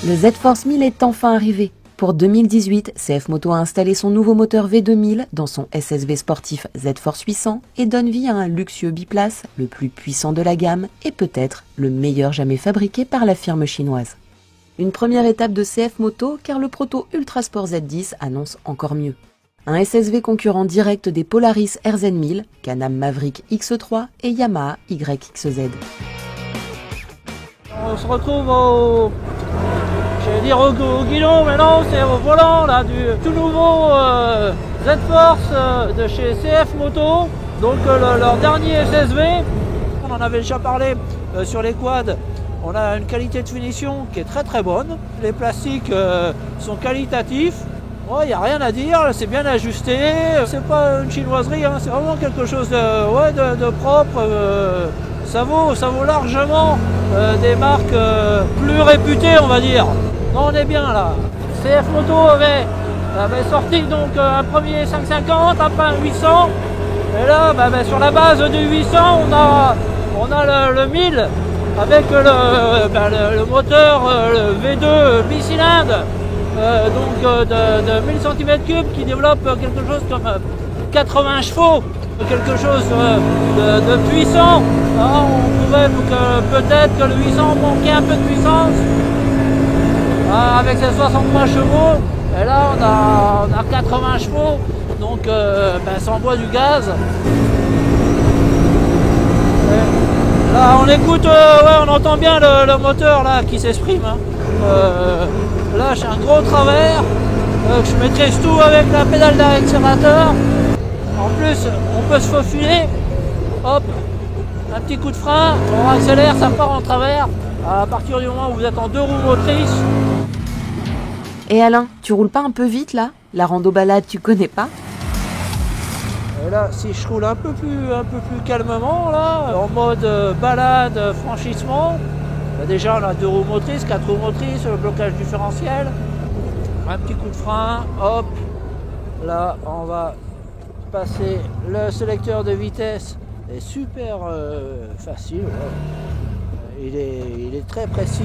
Le Z-Force 1000 est enfin arrivé. Pour 2018, CF Moto a installé son nouveau moteur V2000 dans son SSV sportif Z-Force 800 et donne vie à un luxueux biplace, le plus puissant de la gamme et peut-être le meilleur jamais fabriqué par la firme chinoise. Une première étape de CF Moto car le proto Ultrasport Z10 annonce encore mieux. Un SSV concurrent direct des Polaris RZ1000, Can-Am Maverick X3 et Yamaha YXZ. On se retrouve au guidon, mais non, c'est au volant là, du tout nouveau Z-Force de chez CF Moto, donc leur dernier SSV. On en avait déjà parlé sur les quads, on a une qualité de finition qui est très très bonne, les plastiques sont qualitatifs, il n'y a rien à dire, c'est bien ajusté, c'est pas une chinoiserie, hein, c'est vraiment quelque chose de propre. Ça vaut largement des marques plus réputées, on va dire. Non, on est bien là. CF Moto avait sorti donc un premier 550, après un 800. Et là, sur la base du 800, on a le 1000 avec le moteur le V2 bicylindre de 1000 cm3 qui développe quelque chose comme 80 chevaux. Quelque chose de puissant. On trouvait peut-être que le 800 manquait un peu de puissance avec ses 63 chevaux. Et là on a 80 chevaux, donc ça envoie du gaz. Et là on écoute, on entend bien le moteur là qui s'exprime. Là j'ai un gros travers, je maîtrise tout avec la pédale d'accélérateur. En plus, on peut se faufiler, hop, un petit coup de frein, on accélère, ça part en travers, à partir du moment où vous êtes en 2 roues motrices. Et Alain, tu roules pas un peu vite là? La rando balade, tu connais pas? Et là, si je roule un peu plus calmement, là, en mode balade, franchissement, déjà on a 2 roues motrices, 4 roues motrices, le blocage différentiel, un petit coup de frein, hop, là on va passer le sélecteur de vitesse est super facile, il est très précis,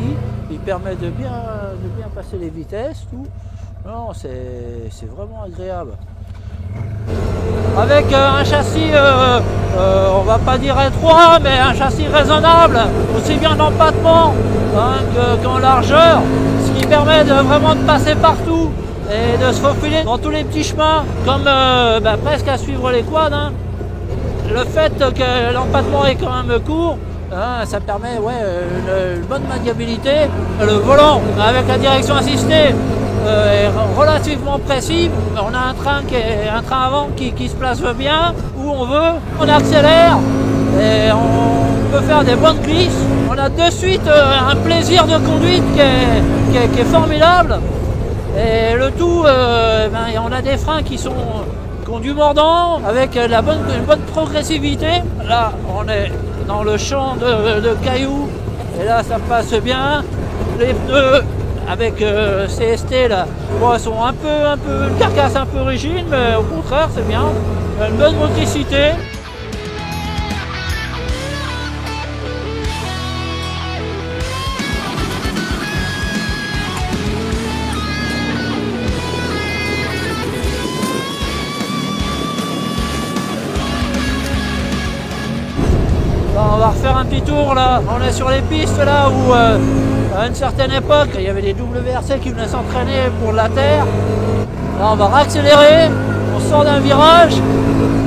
il permet de bien passer les vitesses, tout. Non, c'est vraiment agréable. Avec un châssis, on va pas dire étroit, mais un châssis raisonnable, aussi bien en empattement qu'en largeur, ce qui permet vraiment de passer partout et de se faufiler dans tous les petits chemins, comme presque à suivre les quads. Le fait que l'empattement est quand même court, ça permet une bonne maniabilité. Le volant avec la direction assistée est relativement précis. On a un train avant qui se place bien où on veut. On accélère et on peut faire des bonnes glisses. On a de suite un plaisir de conduite qui est formidable. Et le tout, on a des freins qui ont du mordant avec une bonne progressivité. Là, on est dans le champ de cailloux et là, ça passe bien. Les pneus avec CST là, sont une carcasse un peu rigide, mais au contraire, c'est bien. Une bonne motricité. On va refaire un petit tour là, on est sur les pistes là où à une certaine époque il y avait des WRC qui venaient s'entraîner pour la terre. Là on va réaccélérer, on sort d'un virage,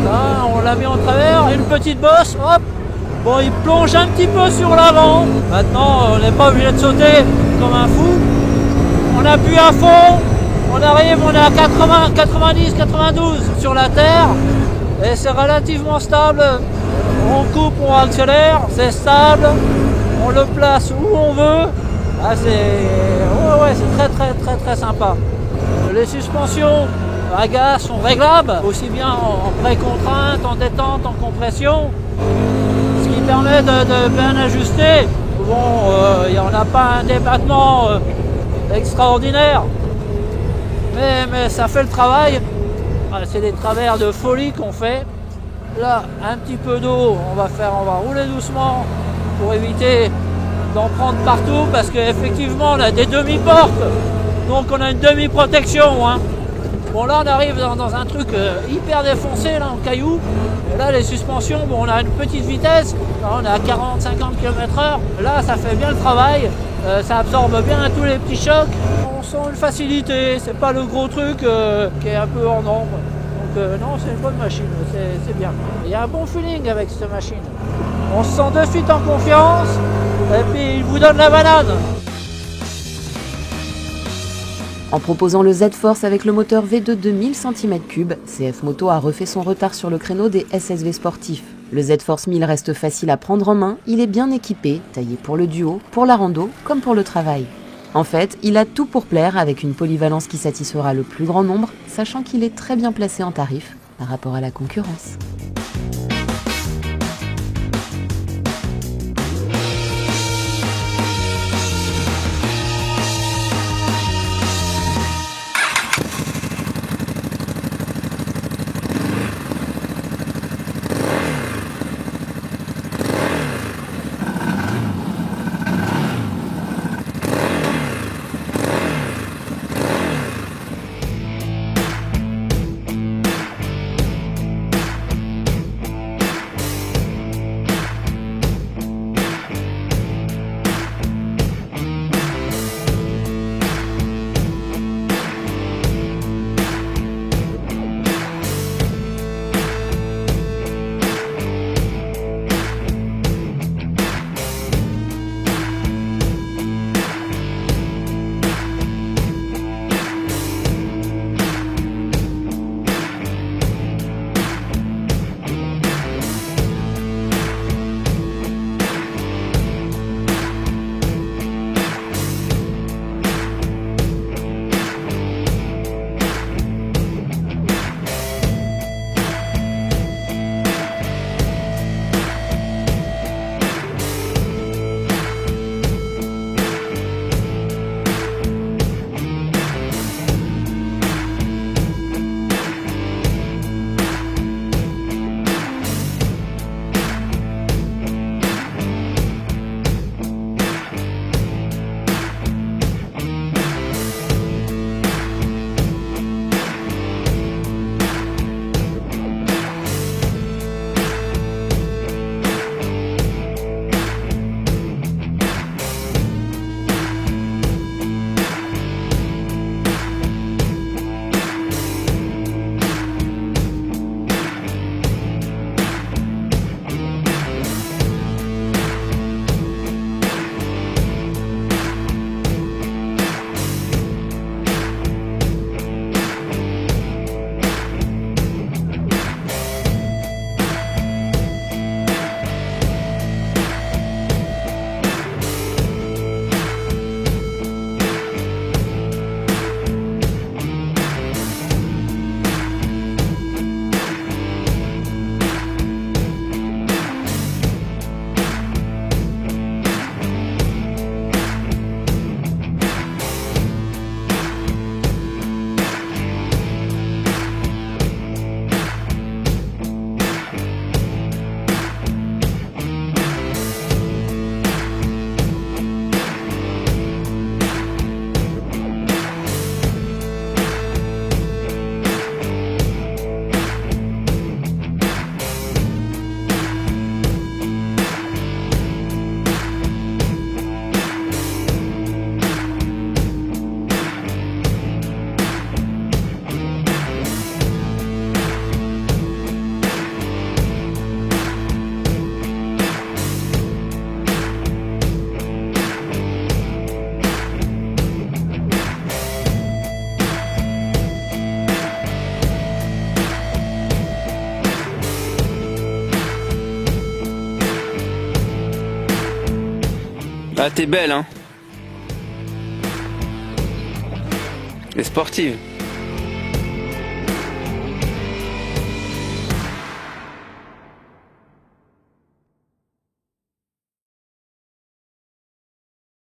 là, on l'a mis en travers, une petite bosse, hop, bon il plonge un petit peu sur l'avant. Maintenant on n'est pas obligé de sauter comme un fou, on appuie à fond, on arrive, on est à 80, 90, 92 sur la terre et c'est relativement stable. On coupe, on accélère, c'est stable, on le place où on veut. C'est très sympa. Les suspensions à gaz sont réglables, aussi bien en pré-contrainte, en détente, en compression, ce qui permet de bien ajuster. Bon, il n'y en a pas un débattement extraordinaire, mais ça fait le travail. C'est des travers de folie qu'on fait. Là, un petit peu d'eau, on va rouler doucement pour éviter d'en prendre partout parce qu'effectivement on a des demi-portes, donc on a une demi-protection. Hein. Bon là on arrive dans un truc hyper défoncé là, en cailloux, et là les suspensions, bon on a une petite vitesse, là, on est à 40-50 km/h, là ça fait bien le travail, ça absorbe bien tous les petits chocs, on sent une facilité, c'est pas le gros truc qui est un peu en ombre. Non, c'est une bonne machine, c'est bien. Il y a un bon feeling avec cette machine. On se sent de suite en confiance et puis il vous donne la banane. En proposant le Z-Force avec le moteur V2 de 1000 cm3, CF Moto a refait son retard sur le créneau des SSV sportifs. Le Z-Force 1000 reste facile à prendre en main, il est bien équipé, taillé pour le duo, pour la rando comme pour le travail. En fait, il a tout pour plaire avec une polyvalence qui satisfera le plus grand nombre, sachant qu'il est très bien placé en tarif par rapport à la concurrence. Ah, t'es belle, hein. Et sportive.